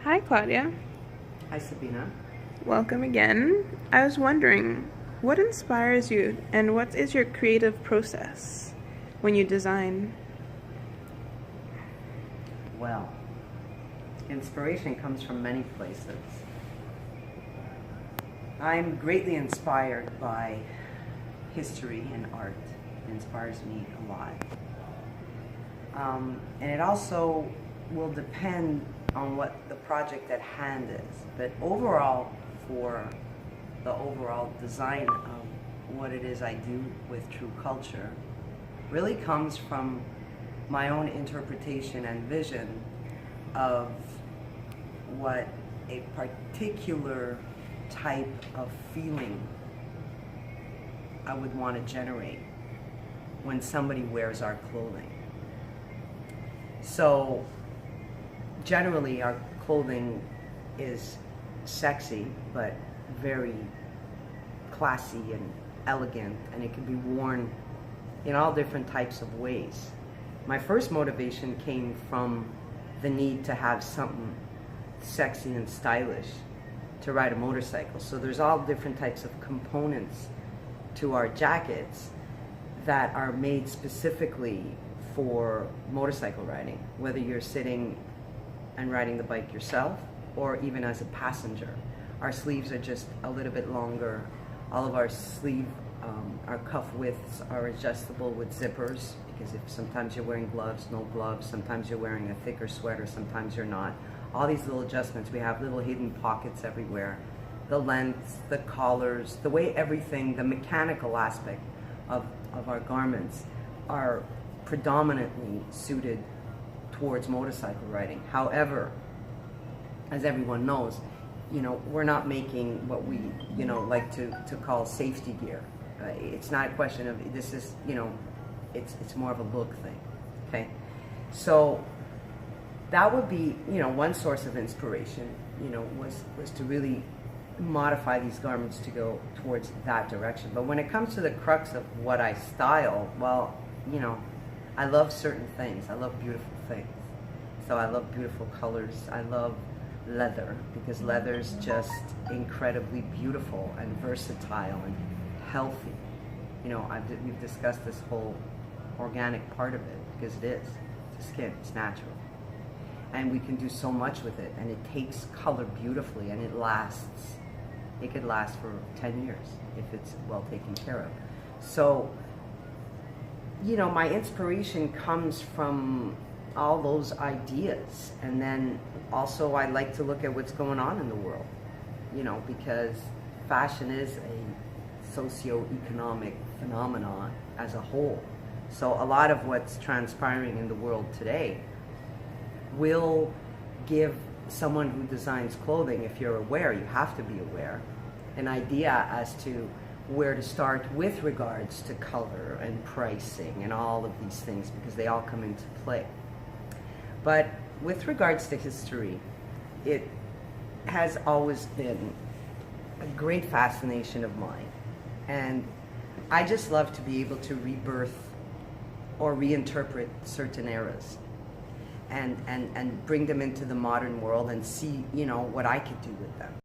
Hi, Claudia. Hi, Sabina. Welcome again. I was wondering, what inspires you and what is your creative process when you design? Well, inspiration comes from many places. I'm greatly inspired by history and art. It inspires me a lot. And it also will depend on what the project at hand is. But overall, for the overall design of what it is I do with True Culture, really comes from my own interpretation and vision of what a particular type of feeling I would want to generate when somebody wears our clothing. So generally our clothing is sexy but very classy and elegant, and it can be worn in all different types of ways. My first motivation came from the need to have something sexy and stylish to ride a motorcycle. So there's all different types of components to our jackets that are made specifically for motorcycle riding, whether you're sitting and riding the bike yourself or even as a passenger. Our sleeves are just a little bit longer. All of our our cuff widths are adjustable with zippers, because if sometimes you're wearing gloves, no gloves, sometimes you're wearing a thicker sweater, sometimes you're not. All these little adjustments, we have little hidden pockets everywhere. The lengths, the collars, the way everything, the mechanical aspect of our garments are predominantly suited towards motorcycle riding. However, as everyone knows, we're not making what we, like to call safety gear. It's not a question of, this is, it's more of a look thing, okay? So that would be, one source of inspiration, was to really modify these garments to go towards that direction. But when it comes to the crux of what I style, well, I love certain things. I love beautiful things. So I love beautiful colors. I love leather, because leather's just incredibly beautiful and versatile and healthy. We've discussed this whole organic part of it, because it is. It's the skin. It's natural. And we can do so much with it, and it takes color beautifully, and it lasts. It could last for 10 years if it's well taken care of. So, my inspiration comes from all those ideas. And then also I like to look at what's going on in the world, because fashion is a socio-economic phenomenon as a whole. So a lot of what's transpiring in the world today will give someone who designs clothing, if you're aware, you have to be aware, an idea as to where to start with regards to color and pricing and all of these things, because they all come into play. But with regards to history, it has always been a great fascination of mine. And I just love to be able to rebirth or reinterpret certain eras and bring them into the modern world and see, what I could do with them.